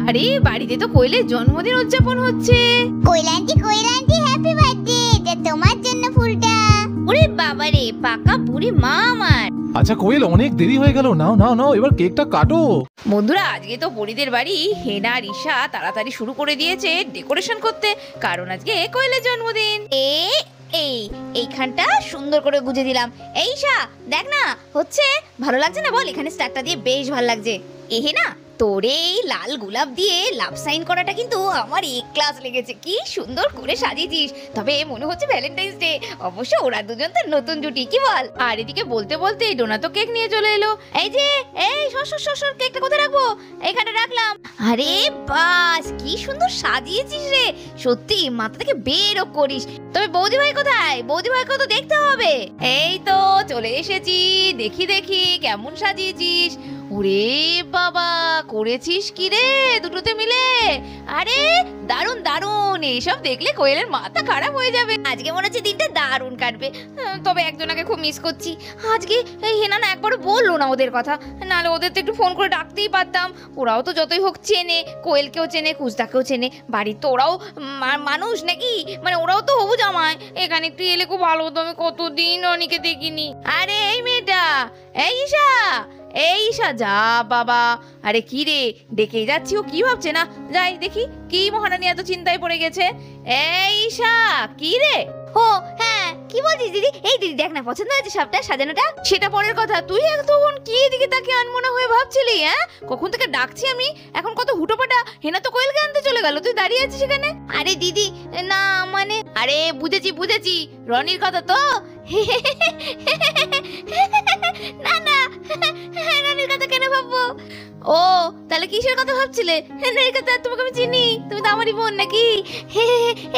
আরে বাড়িতে তো কোয়েলের জন্মদিন উদযাপন হচ্ছে। কোয়েল আন্টি হ্যাপি বার্থডে, এটা তোমার জন্য ফুলটা। ওরে বাবা রে, পাকা বুড়ি মা আমার। আচ্ছা কোয়েল, অনেক দেরি হয়ে গেল, নাও নাও নাও এবার কেকটা কাটো। বন্ধুরা, আজকে তো পরিদের বাড়ি হেনা আর ঈশা তাড়াতাড়ি শুরু করে দিয়েছে ডেকোরেশন করতে, কারণ আজকে কোয়েলের জন্মদিন। এইখানটা সুন্দর করে গুজে দিলাম। এই ঈশা দেখ না, হচ্ছে ভালো লাগছে না বল? এখানে স্টারটা দিয়ে বেশ ভালো লাগছে। হেনা, তোরে এই লাল গোলাপ দিয়ে লাভ সাইন করাটা কিন্তু আমার এক ক্লাস লেগেছে। কি সুন্দর করে সাজিয়েছিস, তবে মনে হচ্ছে ভ্যালেন্টাইন্স ডে। অবশ্য ওরা দুজন তো নতুন জুটি, কি বল? আর এদিকে বলতে বলতে ডোনা তো কেক নিয়ে চলে এলো। এই যে, এই সর, কেকটা কোথায় রাখবো? এখানে রাখলাম। আরে বাস, কি সুন্দর সাজিয়েছিস রে, সত্যি মাথা থেকে বেরও করিস। তবে বৌদি ভাই কোথায়? বৌদি ভাইকে তো দেখতে হবে। এই তো চলে এসেছি, দেখি কেমন সাজিয়েছিস। ওরে বাবা, করেছিস কি রে দুটোতে মিলে? আরে দারুন দারুন, এইসব দেখলে কোয়েলের মাথা খারাপ হয়ে যাবে। আজকে মনে হচ্ছে দিনটা দারুন কাটবে। তবে একজনকে খুব মিস করছি। আজকে এই হেনা না একবারও বললো না ওদের কথা, নাহলে ওদের তো একটু ফোন করে ডাকতেই পারতাম। ওরাও তো যতই হোক চেনে, কোয়েলকেও চেনে, কুজদাকেও চেনে। বাড়ির তো ওরাও মানুষ নাকি, মানে ওরাও তো হবু জামাই। এখানে একটু এলে খুব ভালো হতো, আমি কতদিন অনেকে দেখিনি। আরে এই মেয়েটা, এই ঈশা যা বাবা। আরে কি রে, ডেকেই যাচ্ছি, ও কি ভাবছে না? যাই দেখি কি মহারানী এত চিন্তায় পড়ে গেছে। এই ঈশা, কি রে? ও হ্যাঁ, কি বলছিস দিদি? এই দিদি দেখ না, পছন্দ হয়েছে সবটা সাজানোটা? সেটা পরের কথা, তুই তখন কি এদিকে তাকে আনমনা হয়ে ভাবছিলি? হ্যাঁ, কখন থেকে ডাকছি আমি, এখন কত হুটোপাটা। হেনা তো কোয়েলকে আনতে চলে গেল, তুই দাঁড়িয়ে আছিস এখানে। আরে দিদি না, মানে আরে বুঝেছি রনির কথা তো। না রনির কথা কেন ভাববো? ও তাহলে কিসের কথা ভাবছিলে? রনির কথা, তোমাকে আমি চিনি, তুমি তো আমারই বোন নাকি?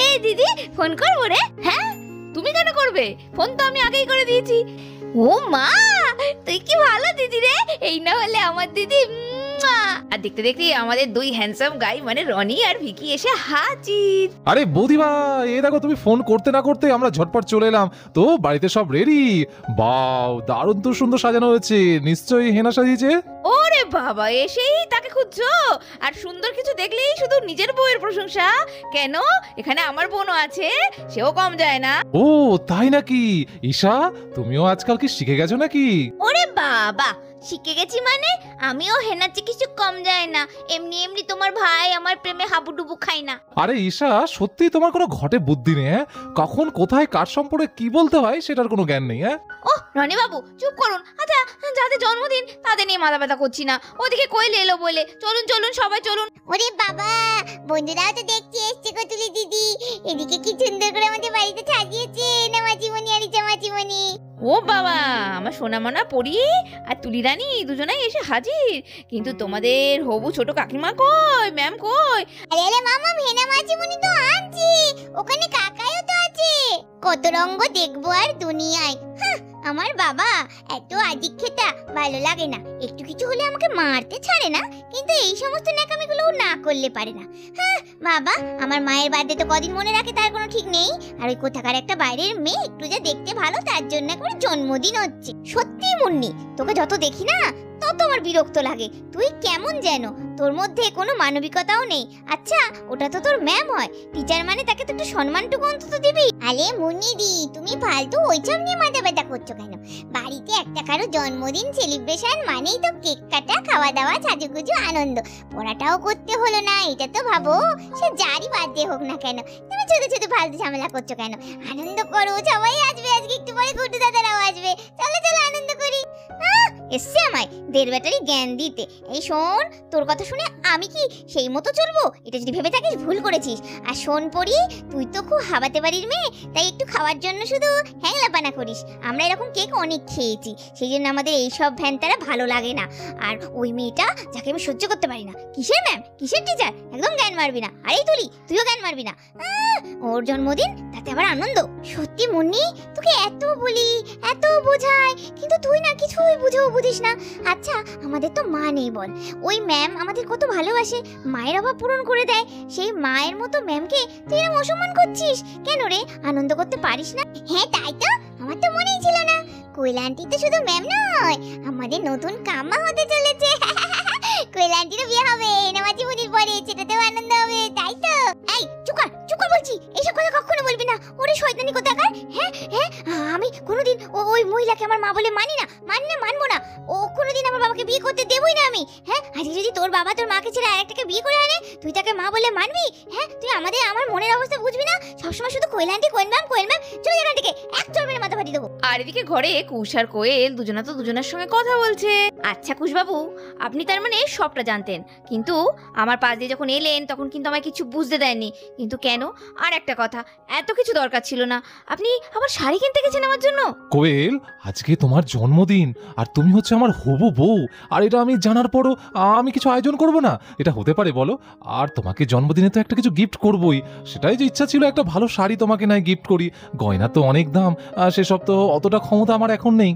এই দিদি ফোন করবো রে? হ্যাঁ, তুমি কেন করবে ফোন? তো আমি আগেই করে দিয়েছি। ও মা, তুই কি ভালো দিদি রে, এই না হলে আমার দিদি। আর দেখতে দেখতে আমাদের দুই হ্যান্ডসাম গাই মানে রনি আর ভিকি এসে হাজির। আরে বৌদিমা, এই দেখো তুমি ফোন করতে না করতে আমরা ঝটপট চলে এলাম। তো বাড়িতে সব রেডি? বাও, দারুণ তো সুন্দর সাজানো হয়েছে, নিশ্চয়ই হেনা সাজিয়েছে। ওরে বাবা, এসেই তাকে খুঁজছো? আর সুন্দর কিছু দেখলেই শুধু নিজের বউয়ের প্রশংসা কেন? এখানে আমার বোনও আছে, সেও কম যায় না। ও তাই নাকি? ঈশা, তুমিও আজকাল কি শিখে গেছো নাকি? ওরে বাবা, শিখে গেছি মানে? আমিও হেনার চেয়ে কিছু কম যায় না। এমনি তোমার ভাই আমার প্রেমে হাবুডুবু খাই না। আরে ঈশা, সত্যি তোমার কোনো ঘটে বুদ্ধি নেই। হ্যাঁ, কখন কোথায় কার সম্পর্কে কি বলতে হয় সেটার কোনো জ্ঞান নেই। হ্যাঁ ও রনি বাবু চুপ করুন। আচ্ছা, যাদের জন্মদিন তাদের নিয়ে মাথা ব্যথা করছি না। ওদিকে কোয়েল এলো বলে চলুন সবাই চলুন। ওরে বাবা, বন্ধুরাও তো দেখছি এসছে কতুলি দিদি। এদিকে কি সুন্দর করে আমাদের বাড়িতে সাজিয়েছে না মাঝিমণি আর ইচা মাঝিমণি। ও বাবা, আমার সোনামনা পরি আর তুলি রানী দুজনেই এসে হাজির। কিন্তু তোমাদের হবু ছোট কাকিমা কই? ম্যাম কই? আরে মামা, হেনা মাঝিমণি তো আনছি, ওখানে কাকাইও তো আছে। কত রঙ্গ দেখবো আর দুনিয়ায়। আমার বাবা এত আদিক খেতা ভালো লাগে না। একটু কিছু হলে আমাকে মারতে ছাড়ে না, কিন্তু এই সমস্ত ন্যাকামিগুলো না করলে পারে না। বাবা, আমার মায়ের বার্থডে তো কদিন মনে রাখে তার কোনো ঠিক নেই। আর ওই কোথাকার একটা বাইরের মেয়ে একটু যা দেখতে ভালো, তার জন্য একবার জন্মদিন হচ্ছে। সত্যি মুন্নি, তোকে যত দেখি না তত আমার বিরক্ত লাগে। তুই কেমন যেন, তোর মধ্যে কোনো মানবিকতাও নেই। আচ্ছা, ওটা তো তোর ম্যাম হয়, টিচার মানে তাকে তো একটু সম্মানটুকু অন্তত দিবি। আরে মুন্নি দি, তুমি ফালতু ওইসব নিয়ে মাথা ব্যথা করছো কেন? বাড়িতে একটা কারো জন্মদিন সেলিব্রেশন মানেই তো কেক কাটা, খাওয়া দাওয়া, সাজুগুজু, আনন্দ। পড়াটাও করতে হলো না, এটা তো ভাবো। সে যারই বার্থডে হোক না কেন, তুমি ছোট ফালতু ঝামেলা করছো কেন? আনন্দ করো, সবাই আসবে আজকে, একটু পরে গুড্ডু দাদারাও আসবে। চলো আনন্দ করি। এসছে আমায় দেড় ব্যাটারি জ্ঞান দিতে। এই শোন, তোর কথা শুনে আমি কি সেই মতো চলবো? এটা যদি ভেবে থাকিস ভুল করেছিস। আর শোন পড়ি, তুই তো খুব হাবাতে বাড়ির মেয়ে, তাই একটু খাওয়ার জন্য শুধু হ্যাংলাপানা করিস। আমরা এরকম কেক অনেক খেয়েছি, সেই জন্য আমাদের এইসব ভ্যানতারা ভালো লাগে না। আর ওই মেয়েটা যাকে আমি সহ্য করতে পারি না, কিসের ম্যাম কিসের টিচার, একদম জ্ঞান মারবি না। আরে তুলি, তুইও জ্ঞান মারবি না। ওর জন্মদিন, তাতে আবার আনন্দ। সত্যি মুন্নি, তোকে এত বলি, এত বোঝাই, কিন্তু তুই না কিছুই বুঝিস না। আচ্ছা, আমাদের তো মা নেই বল, ওই ম্যাম আমাদের কত ভালোবাসে, মায়ের অভাব পূরণ করে দেয়। সেই মায়ের মতো ম্যামকে তুই এরকম অসম্মান করছিস কেন রে? আনন্দ করতে পারিস না? হ্যাঁ তাই তো, আমার তো মনেই ছিল না। কোয়েল আন্টি তো শুধু ম্যাম নয়, আমাদের নতুন কাম্মা হতে চলেছে। কোয়েল আন্টিরও বিয়ে হবে না মাঝিমণির পরে। মেয়েটাকে আমার মা বলে মানি না, মানবো না। ও কোনোদিন আমার বাবাকে বিয়ে করতে দেবই না আমি। হ্যাঁ, আজকে যদি তোর বাবা তোর মাকে ছেড়ে আরেকটাকে বিয়ে করে আনে, তুই তাকে মা বলে মানবি? হ্যাঁ, তুই আমার মনের অবস্থা বুঝবি না? সবসময় শুধু কোয়েল আন্টি, কোয়েল ম্যাম, চলে এখান থেকে, এক চড় মেরে মাথা ফাটিয়ে দেবো। আর এদিকে ঘরে কুশ আর কোয়েল দুজনা তো দুজনের সঙ্গে কথা বলছে। আচ্ছা কুশবাবু, আপনি তার মানে সবটা জানতেন, কিন্তু আমার পাশ দিয়ে যখন এলেন তখন কিন্তু আমায় কিছু বুঝতে দেননি। কিন্তু কেন? আর একটা কথা, এত কিছু দরকার ছিল না। আপনি আবার শাড়ি কিনতে গেছেন আমার জন্য? কোয়েল, আজকে তোমার জন্মদিন আর তুমি হচ্ছে আমার হবু বউ, আর এটা আমি জানার পরও আমি কিছু আয়োজন করব না? এটা হতে পারে বলো? আর তোমাকে জন্মদিনে তো একটা কিছু গিফট করবই, সেটাই যে ইচ্ছা ছিল একটা ভালো শাড়ি তোমাকে নাই গিফট করি। গয়না তো অনেক দাম, সেসব তো অতটা ক্ষমতা আমার এখন নেই।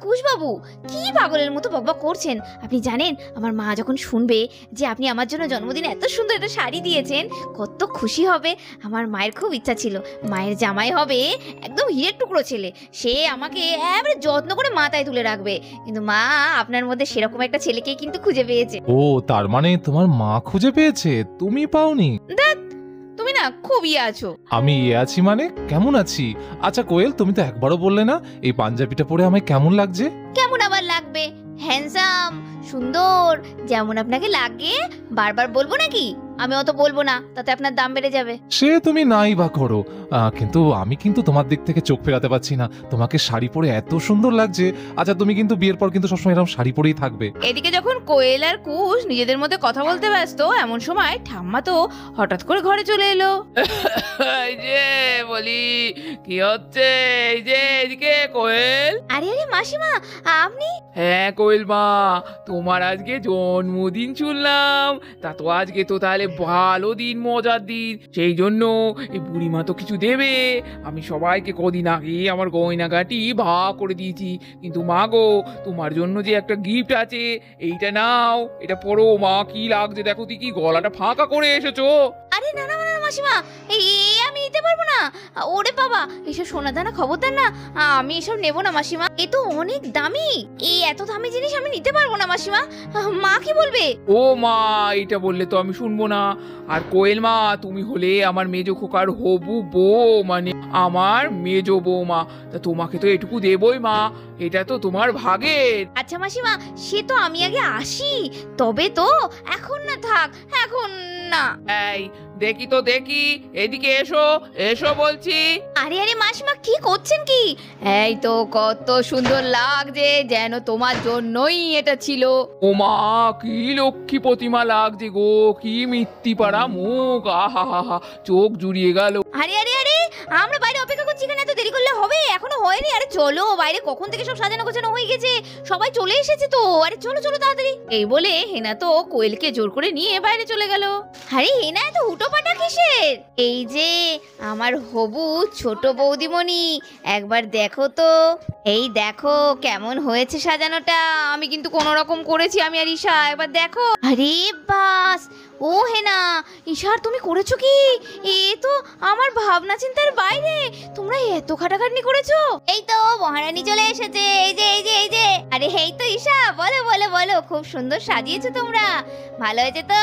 কুশবাবু, কি পাগলের মতো বকবক করছেন? আপনি জানেন আমার মা যখন শুনবে যে আপনি আমার জন্য জন্মদিনে এত সুন্দর একটা শাড়ি দিয়েছেন, কত খুশি হবে। আমার মায়ের খুব ইচ্ছা ছিল মায়ের জামাই হবে একদম হীরের টুকরো ছেলে, সে আমাকে এবারে যত্ন করে মাথায় তুলে রাখবে। কিন্তু মা আপনার মধ্যে সেরকম একটা ছেলেকেই কিন্তু খুঁজে পেয়েছে। ও, তার মানে তোমার মা খুঁজে পেয়েছে, তুমি পাওনি? তুমি না খুব আছো। আমি আছি মানে কেমন আছি? আচ্ছা কোয়েল, তুমি তো একবারও বললে না এই পাঞ্জাবিটা পরে আমায় কেমন লাগছে? কেমন আবার লাগবে? হ্যান্ডসাম, সুন্দর, যেমন আপনাকে লাগে। বারবার বলবো নাকি? আমি অত বলবো না, তাতে আপনার দাম বেড়ে যাবে। সে তুমি নাই বা করো, কিন্তু আমি কিন্তু তোমার দিক থেকে চোখ ফেরাতে পারছি না। তোমাকে শাড়ি পরে এত সুন্দর লাগছে। আচ্ছা, তুমি কিন্তু বিয়ের পর কিন্তু সবসময় এরকম শাড়ি পরেই থাকবে। এদিকে যখন কোয়েল আর কুশ নিজেদের মধ্যে কথা বলতে ব্যস্ত, এমন সময় ঠাম্মা তো হঠাৎ করে ঘরে চলে এলো। এই যে বলি, কি হচ্ছে? এই যে এদিকে কোয়েল। আরে আরে মাসিমা, আপনি? হ্যাঁ কোয়েল মা, তোমার আজকে জন্মদিন শুনলাম। তা তো আজকে তো তাহলে ভালো দিন, মজার দিন, সেই জন্য এই বুড়িমা তো কিছু দেবে। আমি সবাইকে কদিন আগে আমার গয়নাগাটি ভাগ করে দিয়েছি। কিন্তু মা গো, তোমার জন্য যে একটা গিফট আছে, এইটা নাও, এটা পরো মা। কি লাগছে দেখো, তুই কি গলাটা ফাঁকা করে এসেছো? আরে না না না মাসিমা, এই আমি নিতে পারবো না। ওরে বাবা, এসব সোনা দানা খবরদার না, আমি এসব নেবো না মাসিমা। এ তো অনেক দামি, এই এত দামি জিনিস আমি নিতে পারবো না মাসিমা। মা কি বলবে? ও মা, এটা বললে তো আমি শুনবো না। আর কোয়েল মা, তুমি হলে আমার মেজো খোকার হবু বউ, মানে আমার মেজো বৌমা। তা তোমাকে তো এটুকু দেবই মা, এটা তো তোমার ভাগের। আচ্ছা মাসিমা, সে তো আমি আগে আসি, তবে তো। এখন না, থাক, এখন না। এই দেখি তো দেখি, এদিকে এসো, এসো বলছি। আরে আরে মাসিমা, কি করছেন কি? এই তো কত সুন্দর লাগছে, যেন তোমার জন্যই এটা ছিল। ও মা, কি লক্ষ্মী প্রতিমা লাগছে গো, কি মিত্তি পাড়া মুখ, আহা হা হা, চোখ জুড়িয়ে গেল। আরে আরে আরে, আমরা বাইরে অপেক্ষা করছি, কেন এত দেরি করলে হবে? এখনো হয়নি। আরে চলো, বাইরে কখন থেকে সব সাজানো গোছানো হয়ে গেছে, সবাই চলে এসেছে তো। আরে চলো চলো তাড়াতাড়ি। এই বলে হেনা তো কোয়েলকে জোর করে নিয়ে বাইরে চলে গেল। আরে হেনা, এত হুটোপাটা কিসের? এই যে আমার হবু ছোট বৌদিমণি, একবার দেখো তো। এই দেখো কেমন হয়েছে সাজানোটা। আমি কিন্তু কোনো রকম করেছি, আমি আর ঈশা, একবার দেখো। আরে বাস, ও হেনা, ঈশার তুমি করেছো কি? এ তো আমার ভাবনা চিন্তার বাইরে। তোমরা এত খাটাখাটনি করেছো। এই তো মহারানী চলে এসেছে, এই যে এই যে এই যে। আরে এই তো ঈশা, বলো বলো বলো, খুব সুন্দর সাজিয়েছো তোমরা, ভালো হয়েছে তো।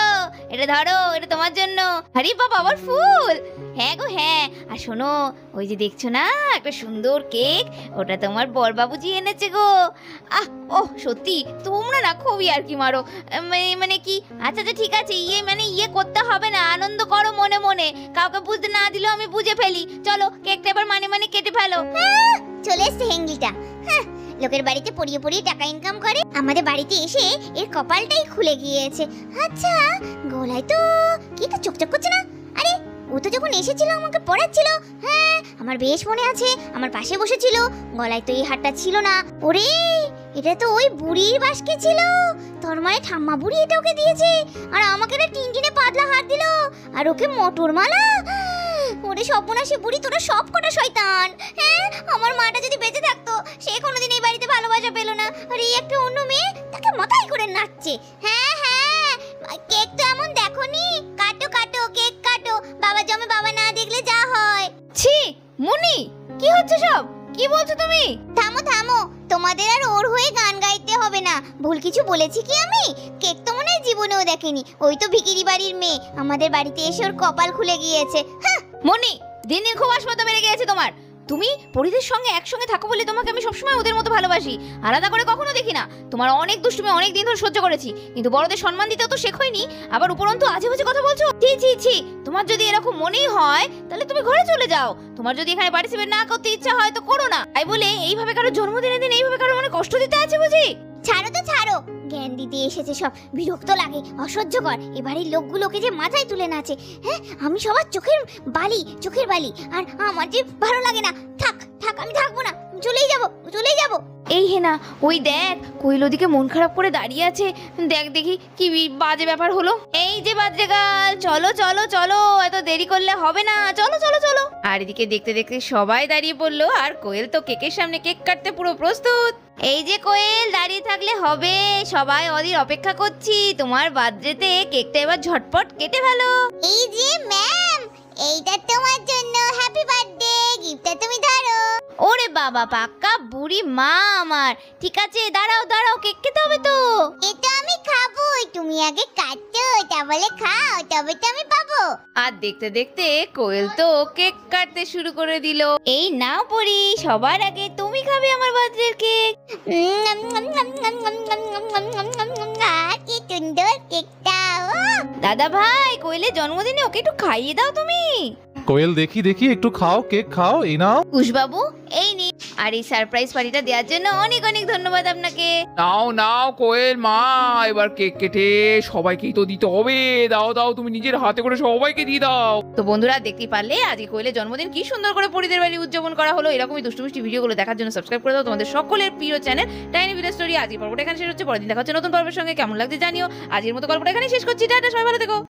এটা ধরো, এটা তোমার জন্য। আরে বাবা, আবার ফুল। হ্যাঁ গো হ্যাঁ। আর শোনো, ওই যে দেখছো না একটা সুন্দর কেক, ওটা তোমার বড়বাবুজি এনেছে গো। আহ ও সত্যি, তোমরা না খুবই আর কি মারো। মানে কি? আচ্ছা আচ্ছা ঠিক আছে, ইয়ে করতে হবে না, আনন্দ করো মনে মনে, কাউকে বুঝতে না দিলেও আমি বুঝে ফেলি। চলো কেকটা এবার মানে কেটে ফেলো। চলে এসছে হেঙ্গিটা। হ্যাঁ, লোকের বাড়িতে পড়িয়ে পড়িয়ে টাকা ইনকাম করে, আমাদের বাড়িতে এসে এর কপালটাই খুলে গিয়েছে। আচ্ছা, গলায় তো কি তো চকচক করছে না? আরে ও তো যখন এসেছিল আমাকে পড়াচ্ছিল, হ্যাঁ আমার বেশ মনে আছে, আমার পাশে বসেছিল, গলায় তো এই হারটা ছিল না। ওরে, এটা তো ওই বুড়ির বাসকে ছিল। তোর মানে ঠাম্মা বুড়ি এটা ওকে দিয়েছে, আর আমাকে না টিনটিনে পাতলা হাত দিল, আর ওকে মোটর মালা। ওরে সর্বনাশী বুড়ি, তোরা সব কটা শয়তান। হ্যাঁ, আমার মাটা যদি বেঁচে থাকতো, সে কোনোদিন এই বাড়িতে ভালোবাসা পেল না, আর এই একটা অন্য মেয়ে তাকে মাথায় করে নাচছে। হ্যাঁ হ্যাঁ, কেক তো এমন দেখোনি, কাটো কাটো কেক কাটো, বাবা জমে বাবা না দেখলে যা হয়। ছি মুনি, কি হচ্ছে সব? কি বলছো তুমি? থামো থামো, তোমাদের আর ওর হয়ে গান গাইতে হবে না। ভুল কিছু বলেছি কি আমি? কেক তো মনে হয় জীবনেও দেখেনি, ওই তো ভিকিরি বাড়ির মেয়ে, আমাদের বাড়িতে এসে ওর কপাল খুলে গিয়েছে। হ্যাঁ মনি, দিন দিন খুব আসমাতা বেড়ে গিয়েছে তোমার। তুমি পরিদের সঙ্গে একসঙ্গে থাকো বলে তোমাকে আমি সবসময় ওদের মতো ভালোবাসি, আলাদা করে কখনো দেখি না। তোমার অনেক দুষ্টুমি অনেক দিন ধরে সহ্য করেছি, কিন্তু বড়দের সম্মান দিতেও তো শেখোইনি, আবার উপরন্তু আজে বাজে কথা বলছো। ছি ছি ছি, তোমার যদি এরকম মনেই হয় তাহলে তুমি ঘরে চলে যাও। তোমার যদি এখানে পার্টিসিপেট না করতে ইচ্ছা হয় তো করো না। তাই বলে এইভাবে কারো জন্মদিনের দিন এইভাবে কারো মনে কষ্ট দিতে আছে বুঝি? ছাড়ো তো ছাড়ো, জ্ঞান দিতে এসেছে সব, বিরক্ত লাগে, অসহ্যকর। এবারের লোকগুলোকে যে মাথায় তুলে নাচে, হ্যাঁ আমি সবার চোখের বালি, আর আমার যে ভালো লাগে না। থাক থাক, আমি থাকবো না, চলেই যাবো। এই হেনা, ওই দেখ কোয়েল ওদিকে মন খারাপ করে দাঁড়িয়ে আছে। দেখ দেখি কি বাজে ব্যাপার হলো। এই যে বাজে গাল, চলো চলো চলো, এত দেরি করলে হবে না, চলো চলো চলো। আর এদিকে দেখতে দেখতে সবাই দাঁড়িয়ে পড়লো, আর কোয়েল তো কেকের সামনে কেক কাটতে পুরো প্রস্তুত। এই যে কোয়েল, দাঁড়িয়ে থাকলে হবে, সবাই অধীর অপেক্ষা করছি। তোমার বার্থডেতে কেকটা এবার ঝটপট কেটে ফেলো। এই যে ম্যাম, এইটা তোমার জন্য, হ্যাপি বার্থডে, গিফটটা তুমি ধরো। ওরে বাবা, পাক্কা বুড়ি মা আমার। ঠিক আছে, দাঁড়াও দাঁড়াও, কেক খেতে হবে তো। এটা আমি খাবো, তুমি আগে কাটো, তাহলে খাও, তবে তো আমি পাবো। আর দেখতে দেখতে কোয়েল তো কেক কাটতে শুরু করে দিল। এই নাও পরি, সবার আগে তুমি খাবে আমার বার্থডের কেক। কি সুন্দর কেকটা! দাদা ভাই, কোয়েলের জন্মদিনে ওকে একটু খাইয়ে দাও তুমি। কোয়েল দেখি দেখি, একটু খাও, কেক খাও, এই নাও। কুশবাবু, এই নে। আর এই সারপ্রাইজ পার্টিটা দেওয়ার জন্য অনেক অনেক ধন্যবাদ আপনাকে। নাও নাও কোয়েল মা, এবার কেক কেটে সবাইকেই তো দিতে হবে। দাও দাও, তুমি নিজের হাতে করে সবাইকে দিয়ে দাও। তো বন্ধুরা, দেখতে পারলে আজকে কোয়েলের জন্মদিন কি সুন্দর করে পরিদের বাড়ি উদযাপন করা হলো। এরকমই দুষ্টু মিষ্টি ভিডিওগুলো দেখার জন্য সাবস্ক্রাইব করে দাও তোমাদের সকলের প্রিয় চ্যানেল টাইনি ভিলেজ স্টোরি। আজকের পর্বটা এখানে শেষ হচ্ছে, পরের দিন দেখা হচ্ছে নতুন পর্বের সঙ্গে। কেমন লাগছে জানিও। আজকের মতো গল্পটা এখানে শেষ করছি, টাটা, সবাই ভালো থেকো।